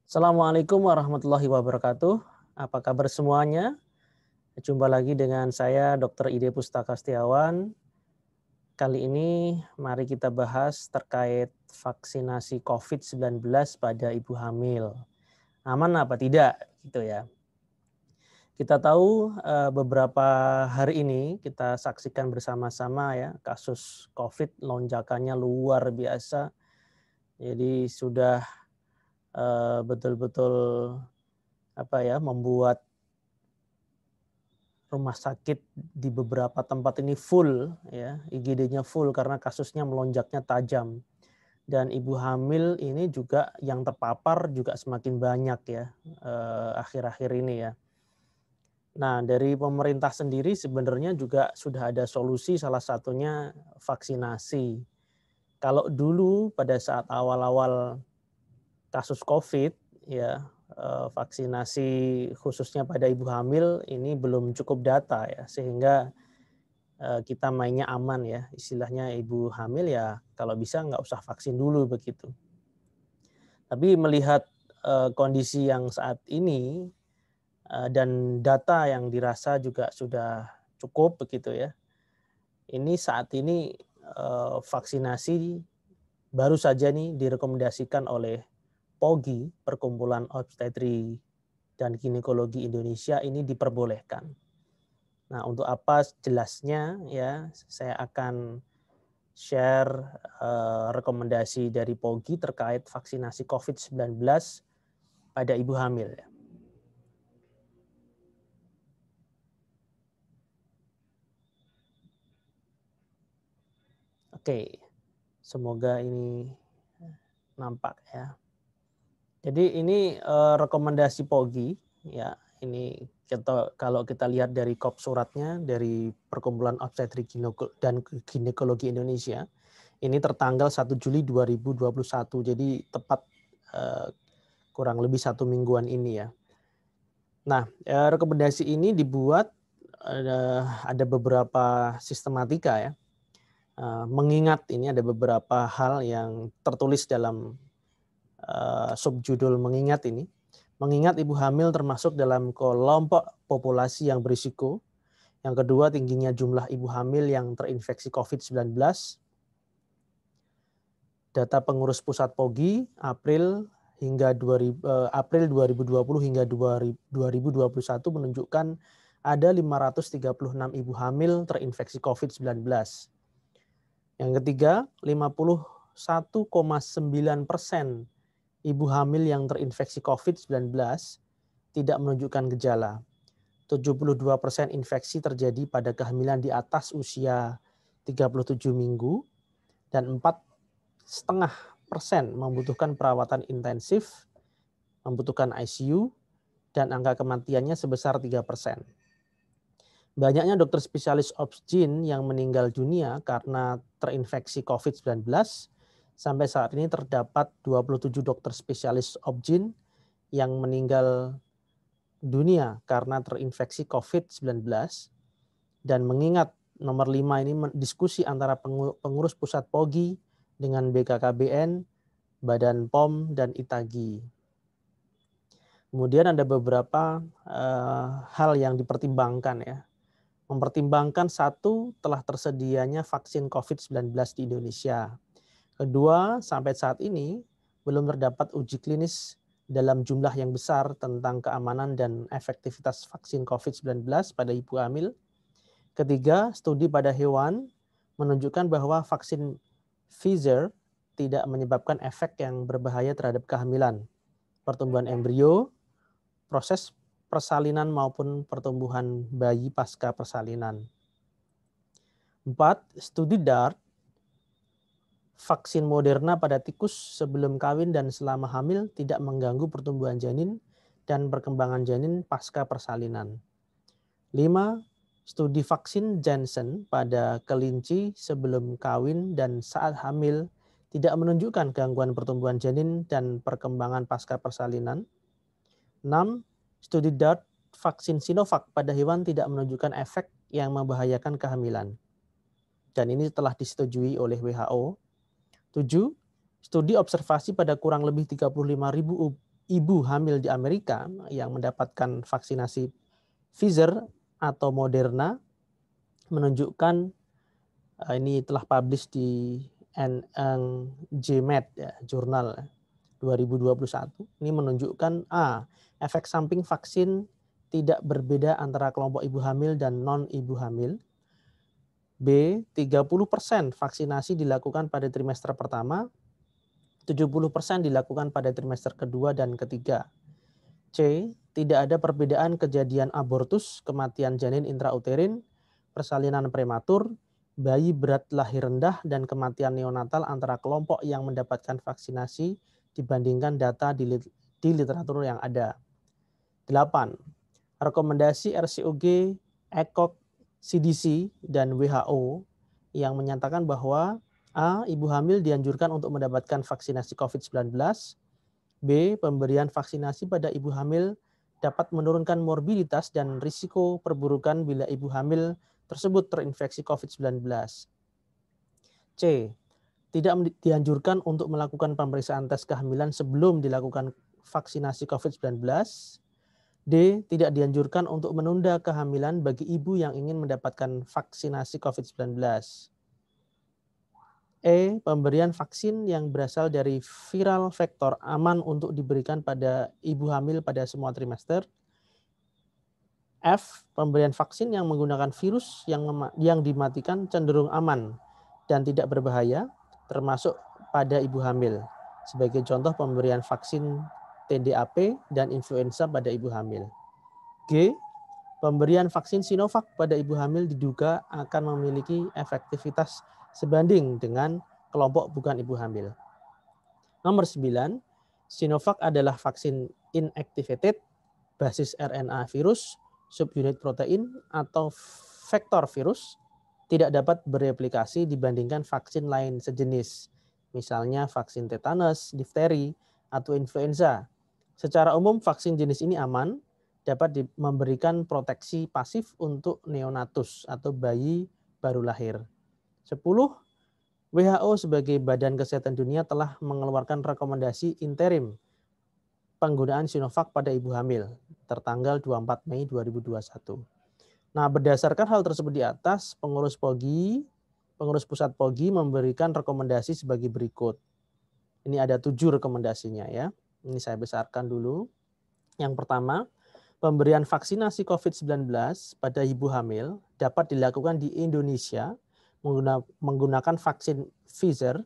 Assalamualaikum warahmatullahi wabarakatuh. Apa kabar semuanya? Jumpa lagi dengan saya Dr. Ide Pustaka Setiawan. Kali ini mari kita bahas terkait vaksinasi COVID-19 pada ibu hamil. Aman apa tidak gitu ya. Kita tahu beberapa hari ini kita saksikan bersama-sama ya kasus COVID lonjakannya luar biasa. Jadi sudah betul-betul membuat rumah sakit di beberapa tempat ini full ya, IGD-nya full karena kasusnya melonjaknya tajam. Dan ibu hamil ini juga yang terpapar juga semakin banyak ya akhir-akhir ini ya. Nah, dari pemerintah sendiri sebenarnya juga sudah ada solusi, salah satunya vaksinasi. Kalau dulu pada saat awal-awal kasus COVID ya, vaksinasi khususnya pada ibu hamil ini belum cukup data ya, sehingga kita mainnya aman ya, istilahnya ibu hamil ya kalau bisa nggak usah vaksin dulu begitu. Tapi melihat kondisi yang saat ini dan data yang dirasa juga sudah cukup begitu ya, ini saat ini vaksinasi baru saja nih direkomendasikan oleh POGI, Perkumpulan Obstetri dan Ginekologi Indonesia ini diperbolehkan. Nah, untuk apa jelasnya ya, saya akan share rekomendasi dari POGI terkait vaksinasi COVID-19 pada ibu hamil. Oke, semoga ini nampak ya. Jadi ini rekomendasi POGI ya. Ini kalau kita lihat dari kop suratnya dari Perkumpulan Obstetri dan Ginekologi Indonesia, ini tertanggal 1 Juli 2021. Jadi tepat kurang lebih 1 mingguan ini ya. Nah, rekomendasi ini dibuat ada beberapa sistematika ya. Mengingat ini ada beberapa hal yang tertulis dalam subjudul mengingat ini. Mengingat ibu hamil termasuk dalam kelompok populasi yang berisiko. Yang kedua, tingginya jumlah ibu hamil yang terinfeksi COVID-19. Data pengurus pusat POGI April 2020 hingga 2021 menunjukkan ada 536 ibu hamil terinfeksi COVID-19. Yang ketiga, 51,9% ibu hamil yang terinfeksi COVID-19 tidak menunjukkan gejala. 72% infeksi terjadi pada kehamilan di atas usia 37 minggu dan 4,5% membutuhkan perawatan intensif, membutuhkan ICU, dan angka kematiannya sebesar 3%. Banyaknya dokter spesialis obsgin yang meninggal dunia karena terinfeksi COVID-19. Sampai saat ini terdapat 27 dokter spesialis obgyn yang meninggal dunia karena terinfeksi COVID-19. Dan mengingat nomor 5 ini diskusi antara pengurus pusat POGI dengan BKKBN, Badan POM, dan ITAGI. Kemudian ada beberapa hal yang dipertimbangkan ya. Mempertimbangkan satu, telah tersedianya vaksin COVID-19 di Indonesia. Kedua, sampai saat ini belum terdapat uji klinis dalam jumlah yang besar tentang keamanan dan efektivitas vaksin COVID-19 pada ibu hamil. Ketiga, studi pada hewan menunjukkan bahwa vaksin Pfizer tidak menyebabkan efek yang berbahaya terhadap kehamilan, pertumbuhan embrio, proses persalinan maupun pertumbuhan bayi pasca persalinan. 4. Studi DART vaksin Moderna pada tikus sebelum kawin dan selama hamil tidak mengganggu pertumbuhan janin dan perkembangan janin pasca persalinan. 5. Studi vaksin Janssen pada kelinci sebelum kawin dan saat hamil tidak menunjukkan gangguan pertumbuhan janin dan perkembangan pasca persalinan. 6. Studi DART vaksin Sinovac pada hewan tidak menunjukkan efek yang membahayakan kehamilan. Dan ini telah disetujui oleh WHO. 7. Studi observasi pada kurang lebih 35.000 ibu hamil di Amerika yang mendapatkan vaksinasi Pfizer atau Moderna menunjukkan, ini telah publish di JMAD ya, jurnal 2021. Ini menunjukkan efek samping vaksin tidak berbeda antara kelompok ibu hamil dan non ibu hamil. B, 30% vaksinasi dilakukan pada trimester pertama, 70% dilakukan pada trimester kedua dan ketiga. C, tidak ada perbedaan kejadian abortus, kematian janin intrauterin, persalinan prematur, bayi berat lahir rendah, dan kematian neonatal antara kelompok yang mendapatkan vaksinasi dibandingkan data di literatur yang ada. 8. Rekomendasi RCOG, ECOG, CDC, dan WHO yang menyatakan bahwa A. Ibu hamil dianjurkan untuk mendapatkan vaksinasi COVID-19. B. Pemberian vaksinasi pada ibu hamil dapat menurunkan morbiditas dan risiko perburukan bila ibu hamil tersebut terinfeksi COVID-19. C. Tidak dianjurkan untuk melakukan pemeriksaan tes kehamilan sebelum dilakukan vaksinasi COVID-19. D. Tidak dianjurkan untuk menunda kehamilan bagi ibu yang ingin mendapatkan vaksinasi COVID-19. E. Pemberian vaksin yang berasal dari viral vektor aman untuk diberikan pada ibu hamil pada semua trimester. F. Pemberian vaksin yang menggunakan virus yang dimatikan cenderung aman dan tidak berbahaya, termasuk pada ibu hamil. Sebagai contoh pemberian vaksin TDAP dan influenza pada ibu hamil. G. Pemberian vaksin Sinovac pada ibu hamil diduga akan memiliki efektivitas sebanding dengan kelompok bukan ibu hamil. Nomor 9, Sinovac adalah vaksin inactivated basis RNA virus, subunit protein, atau vektor virus, tidak dapat bereplikasi dibandingkan vaksin lain sejenis, misalnya vaksin tetanus, difteri, atau influenza. Secara umum vaksin jenis ini aman, dapat memberikan proteksi pasif untuk neonatus atau bayi baru lahir. 10. WHO sebagai Badan Kesehatan Dunia telah mengeluarkan rekomendasi interim penggunaan Sinovac pada ibu hamil tertanggal 24 Mei 2021. Nah, berdasarkan hal tersebut di atas, pengurus pusat POGI memberikan rekomendasi sebagai berikut. Ini ada 7 rekomendasinya ya. Ini saya besarkan dulu. Yang pertama, pemberian vaksinasi COVID-19 pada ibu hamil dapat dilakukan di Indonesia menggunakan vaksin Pfizer,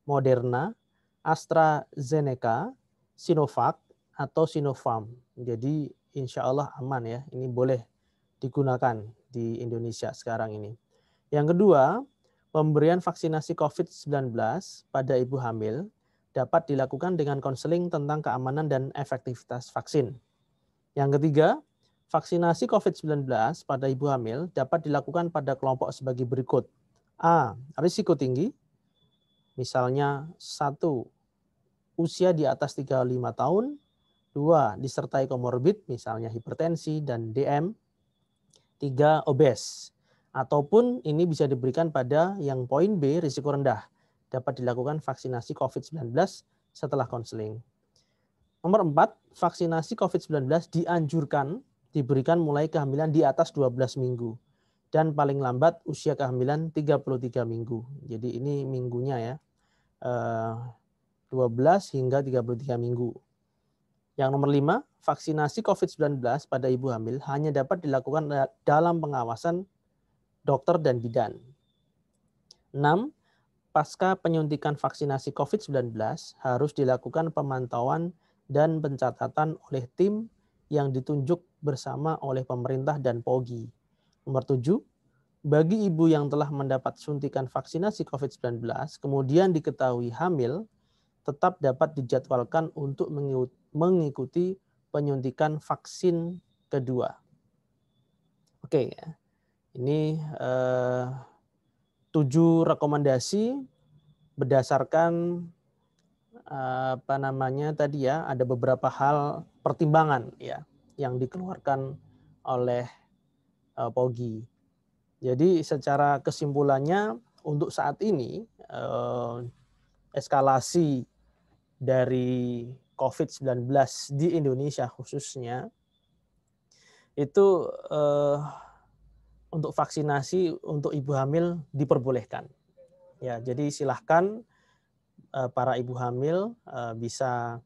Moderna, AstraZeneca, Sinovac, atau Sinopharm. Jadi insya Allah aman ya, ini boleh digunakan di Indonesia sekarang ini. Yang kedua, pemberian vaksinasi COVID-19 pada ibu hamil dapat dilakukan dengan konseling tentang keamanan dan efektivitas vaksin. Yang ketiga, vaksinasi COVID-19 pada ibu hamil dapat dilakukan pada kelompok sebagai berikut. A. Risiko tinggi, misalnya 1. Usia di atas 35 tahun, 2. Disertai komorbid, misalnya hipertensi dan DM, 3. Obes, ataupun ini bisa diberikan pada yang poin B, risiko rendah, dapat dilakukan vaksinasi COVID-19 setelah konseling. Nomor 4, vaksinasi COVID-19 dianjurkan diberikan mulai kehamilan di atas 12 minggu dan paling lambat usia kehamilan 33 minggu. Jadi ini minggunya ya, 12 hingga 33 minggu. Yang nomor 5, vaksinasi COVID-19 pada ibu hamil hanya dapat dilakukan dalam pengawasan dokter dan bidan. 6, pasca penyuntikan vaksinasi COVID-19 harus dilakukan pemantauan dan pencatatan oleh tim yang ditunjuk bersama oleh pemerintah dan POGI. Nomor 7, bagi ibu yang telah mendapat suntikan vaksinasi COVID-19 kemudian diketahui hamil, tetap dapat dijadwalkan untuk mengikuti penyuntikan vaksin kedua. Oke, ini 7 rekomendasi berdasarkan tadi ya, ada beberapa hal pertimbangan ya yang dikeluarkan oleh POGI. Jadi secara kesimpulannya untuk saat ini eskalasi dari COVID-19 di Indonesia khususnya, itu untuk vaksinasi untuk ibu hamil diperbolehkan. Ya, jadi silahkan para ibu hamil bisa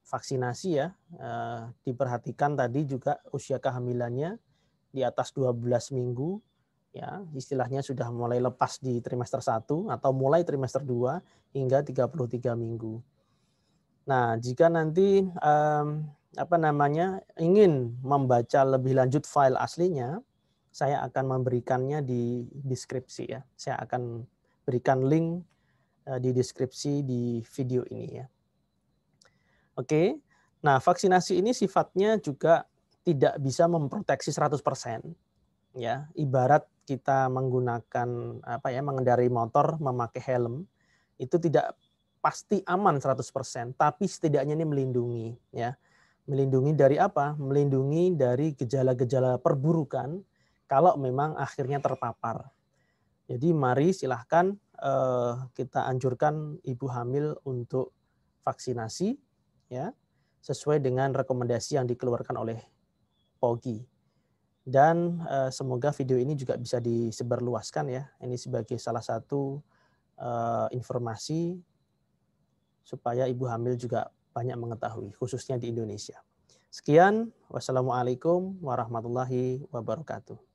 vaksinasi ya. Diperhatikan tadi juga usia kehamilannya di atas 12 minggu, ya, istilahnya sudah mulai lepas di trimester 1 atau mulai trimester 2 hingga 33 minggu. Nah, jika nanti ingin membaca lebih lanjut file aslinya, saya akan memberikannya di deskripsi ya. Saya akan berikan link di deskripsi di video ini ya. Oke. Nah, vaksinasi ini sifatnya juga tidak bisa memproteksi 100%. Ya, ibarat kita menggunakan mengendarai motor memakai helm, itu tidak pasti aman 100%, tapi setidaknya ini melindungi ya. Melindungi dari apa? Melindungi dari gejala-gejala perburukan kalau memang akhirnya terpapar. Jadi mari silahkan kita anjurkan ibu hamil untuk vaksinasi ya, sesuai dengan rekomendasi yang dikeluarkan oleh POGI. Dan semoga video ini juga bisa disebarluaskan ya. Ini sebagai salah satu informasi supaya ibu hamil juga banyak mengetahui, khususnya di Indonesia. Sekian, wassalamualaikum warahmatullahi wabarakatuh.